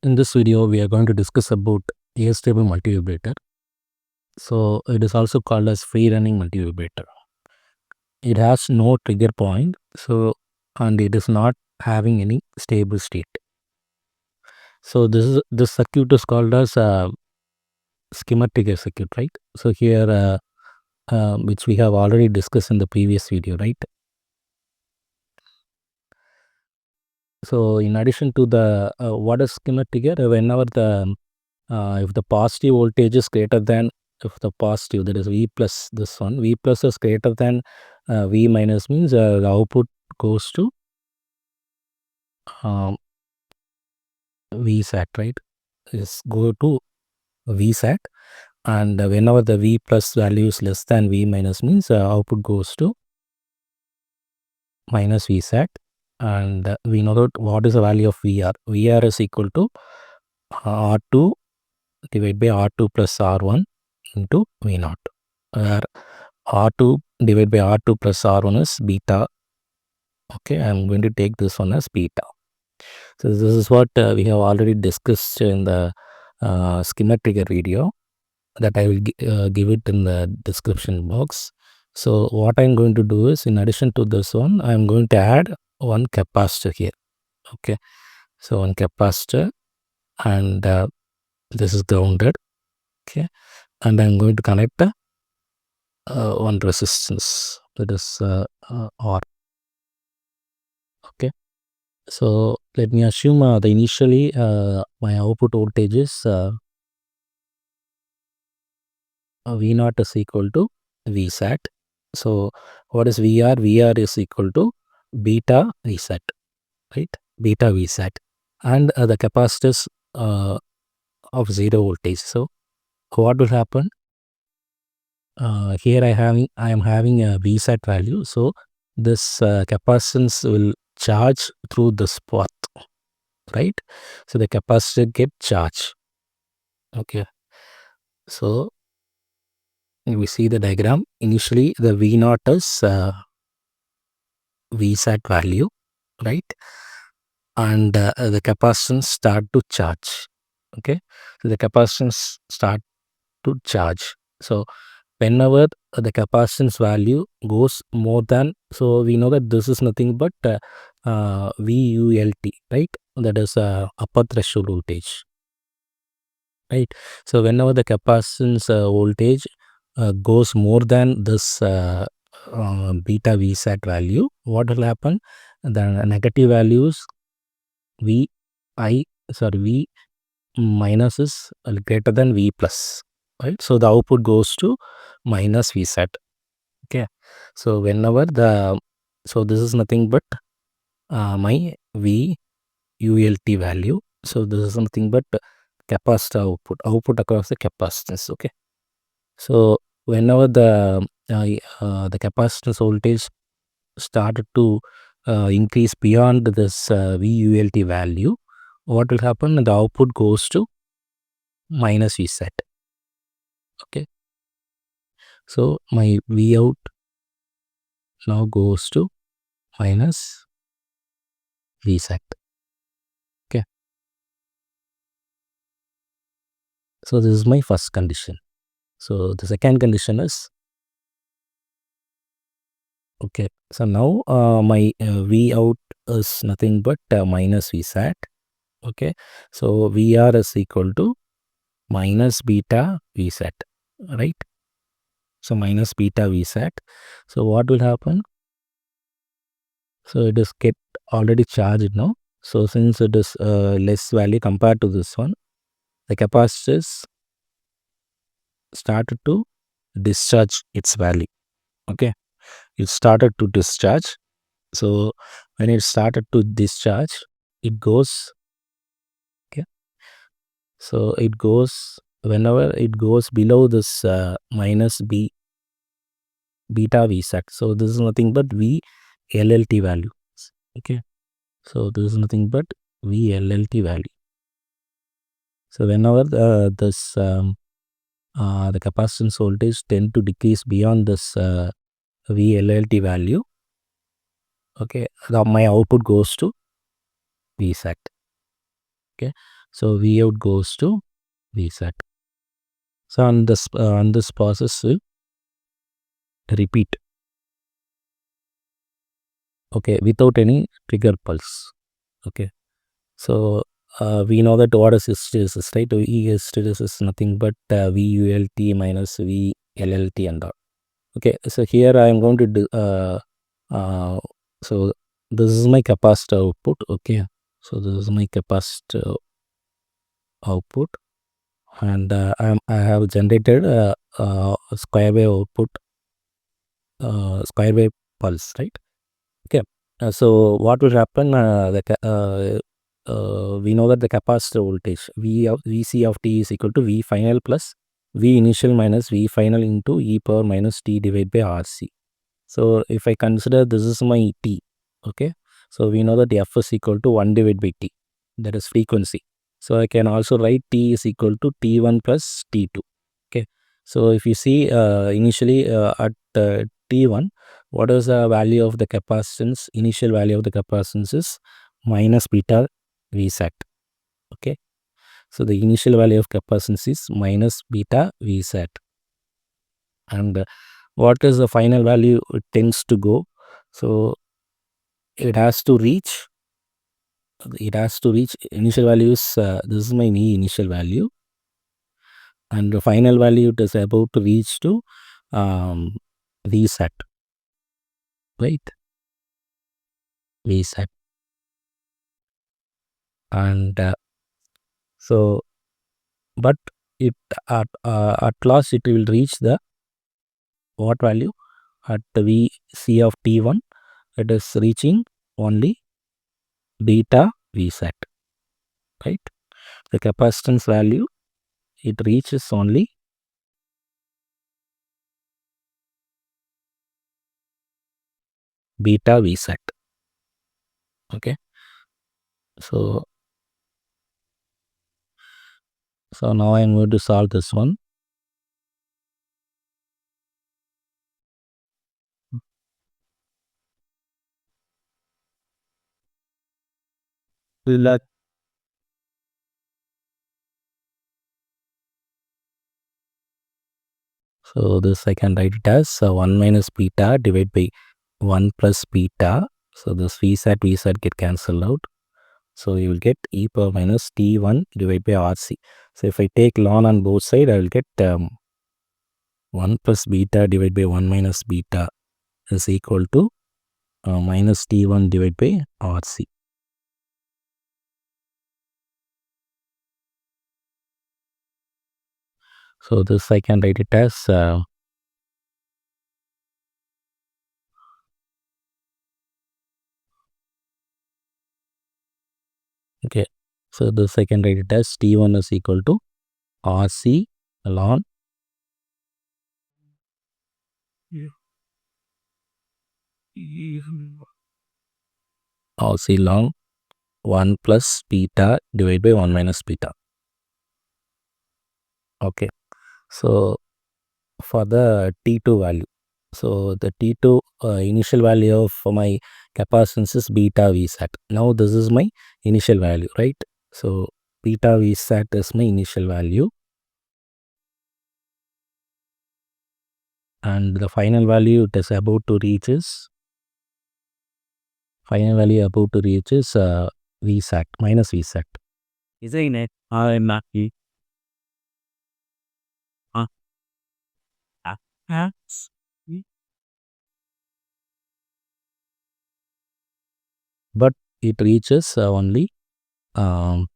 In this video, we are going to discuss about Astable multivibrator. So it is also called as free running multivibrator. It has no trigger point, and it is not having any stable state. So this circuit is called as skimmer trigger circuit, right? So here, which we have already discussed in the previous video, right? So in addition to the what is skimmer trigger, whenever if the positive voltage is greater than, if the positive, that is V plus, this one V plus is greater than V minus, means the output goes to um, V sat, right? Is go to V sat, and whenever the V plus value is less than V minus, means output goes to minus V sat. And we know that what is the value of VR. VR is equal to R2 divided by R2 plus R1 into V naught, where R2 divided by R2 plus R1 is beta. Okay, I'm going to take this one as beta. So this is what we have already discussed in the skimmer trigger video, that I will give it in the description box. So what I'm going to do is, in addition to this one, I'm going to add one capacitor here. Okay, so one capacitor, and this is grounded. Okay, and I'm going to connect one resistance, that is R. Okay, so let me assume the initially my output voltage is V naught is equal to V sat. So what is VR? VR is equal to beta V sat, right? Beta V sat, and the capacitors of 0 voltage. So what will happen? Here I am having a V sat value. So this capacitance will charge through this path, right? So the capacitor get charged. Okay, so we see the diagram. Initially the V naught is V sat value, right? And the capacitance start to charge. Okay, so the capacitance start to charge. So whenever the capacitance value goes more than, so we know that this is nothing but VULT, right? That is upper threshold voltage, right? So whenever the capacitance voltage goes more than this beta V sat value, what will happen? The negative values V minus is greater than V plus, right? So the output goes to minus V sat. Okay, so whenever so this is nothing but my V ULT value. So this is nothing but capacitor output across the capacitance. Okay, so whenever the capacitance voltage started to increase beyond this VULT value, what will happen? The output goes to minus V sat. Okay, so my V out now goes to minus V sat. Okay, so this is my first condition. So the second condition is, okay, so now my V out is nothing but minus V sat. Okay, so VR is equal to minus beta V sat, right? So minus beta V sat. So what will happen? So it is get already charged now. So since it is less value compared to this one, the capacitors started to discharge its value. Okay, it started to discharge. So when it started to discharge, it goes. Okay, so it goes, whenever it goes below this minus beta V sat. So this is nothing but V LLT value. Okay, so this is nothing but V LLT value. So whenever the capacitance voltage tend to decrease beyond this VLLT value, okay, my output goes to V sat. Okay, So V out goes to V set. So on this process repeat, okay, without any trigger pulse. Okay, so we know that what is hysteresis, right? E hysteresis is nothing but VULT minus VLLT and all. Okay, so here I am going to do so this is my capacitor output. Okay, so this is my capacitor output, and I have generated a square wave output, square wave pulse, right? Okay, so what will happen? We know that the capacitor voltage Vc of t is equal to V final plus V initial minus V final into e power minus t divided by RC. So if I consider this is my t, okay, so we know that f is equal to 1 divided by t, that is frequency. So I can also write t is equal to t1 plus t2. Okay, so if you see initially at t1, what is the value of the capacitance? Initial value of the capacitance is minus beta V sat. Okay, so the initial value of capacitance is minus beta V sat, and what is the final value it tends to go? So it has to reach initial values. This is my initial value, and the final value it is about to reach to V set, right? V set, and so but it at last it will reach the what value at the Vc of t1, it is reaching only beta V set, right? The capacitance value it reaches only beta V set. Okay, so now I am going to solve this one. So this I can write it as 1 minus beta divided by 1 plus beta. So this V sat get cancelled out. So you will get e power minus t1 divided by RC. So if I take ln on both sides, I will get 1 plus beta divided by 1 minus beta is equal to minus t1 divided by RC. So this I can write it as okay. So this I can write it as t1 is equal to RC ln RC ln 1 plus beta divided by 1 minus beta. Okay. So for the T2 value, so the T2 initial value of my capacitance is beta V sat. Now this is my initial value, right? So beta V sat is my initial value, and the final value it is about to reach is V sat minus V sat. Designer RMRP But it reaches only um,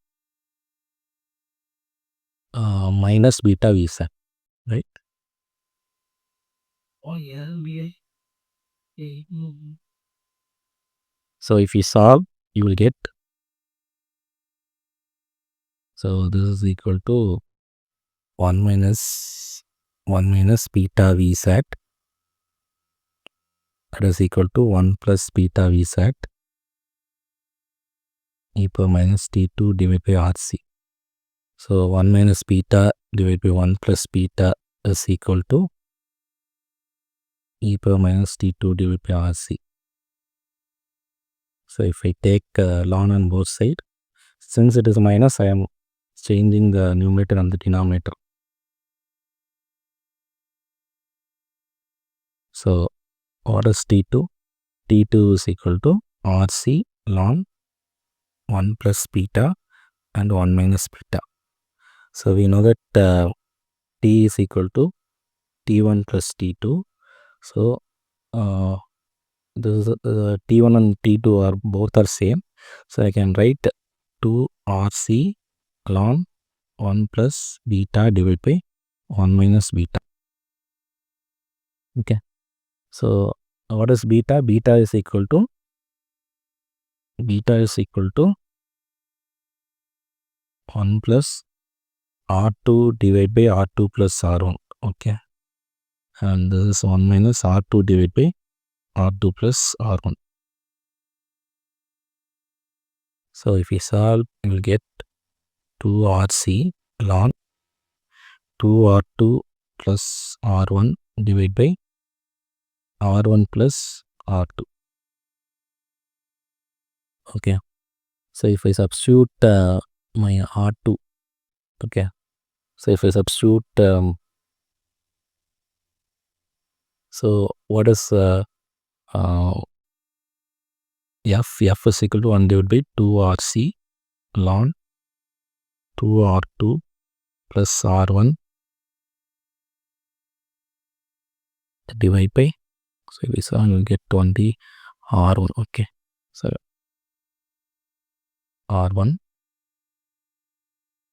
minus beta V sat, right? So if you solve, you will get, so this is equal to 1 minus beta V sat, that is equal to 1 plus beta V sat e power minus t2 divided by RC. So 1 minus beta divided by 1 plus beta is equal to e power minus t2 divided by RC. So if I take ln on both sides, since it is minus, I am changing the numerator and the denominator. So what is T2? T2 is equal to RC ln 1 plus beta and 1 minus beta. So we know that T is equal to T1 plus T2. So this is, T1 and T2 are both are same. So I can write 2 RC ln 1 plus beta divided by 1 minus beta. Okay. So what is beta? Beta is equal to 1 plus R2 divided by R2 plus R1. Okay. And this is 1 minus R2 divided by R2 plus R1. So if we solve, we will get 2RC ln 2R2 plus R1 divided by R1 plus R2. Okay. So if I substitute my R2, okay. So if I substitute, so what is F is equal to 1 divided by 2RC ln 2R2 plus R1 divided by, so if we solve, we will get 20 R1. Okay. So R1.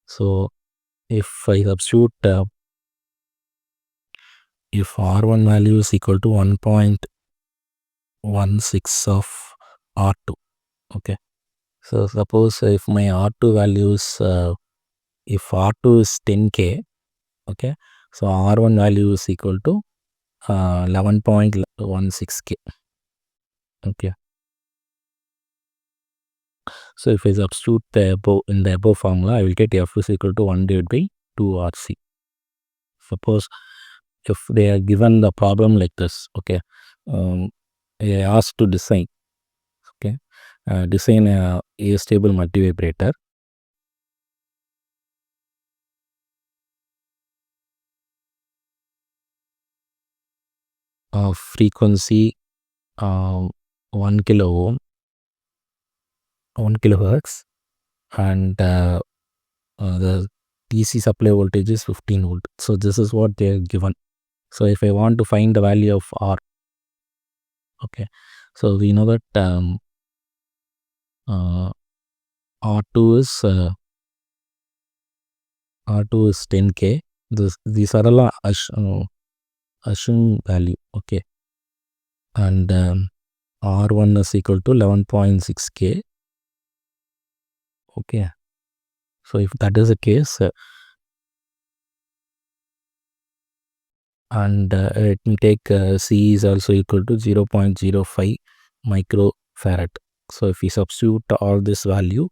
So if I substitute, if R1 value is equal to 1.16 of R2. Okay. So suppose if my R2 value is, if R2 is 10K, okay. So R1 value is equal to 11.16K. Okay. So if I substitute the above in the above formula, I will get F is equal to 1 divided by 2RC. Suppose if they are given the problem like this, okay, I asked to design, okay, design a stable multivibrator. Frequency 1 kilo ohm, 1 kilohertz, and the DC supply voltage is 15 volt. So this is what they are given. So if I want to find the value of R, okay, so we know that R2 is 10K. These are all assumed value. Okay, and R1 is equal to 11.6K. Okay, so if that is the case, and let me take C is also equal to 0.05 microfarad. So if we substitute all this value,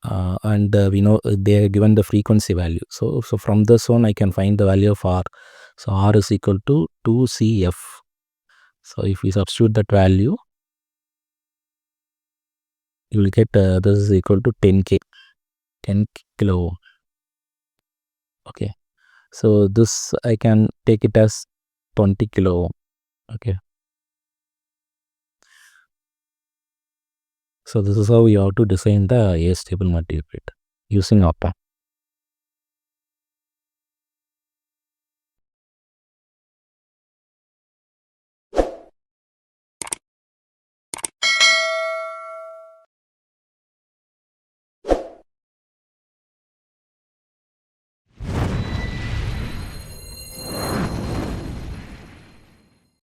and we know they are given the frequency value. So from this one I can find the value of R. So R is equal to 2CF. So if we substitute that value, you will get this is equal to 10K, 10 kilo ohm. Okay. So this I can take it as 20 kilo ohm. Okay. So this is how we have to design the astable multivibrator using opamp.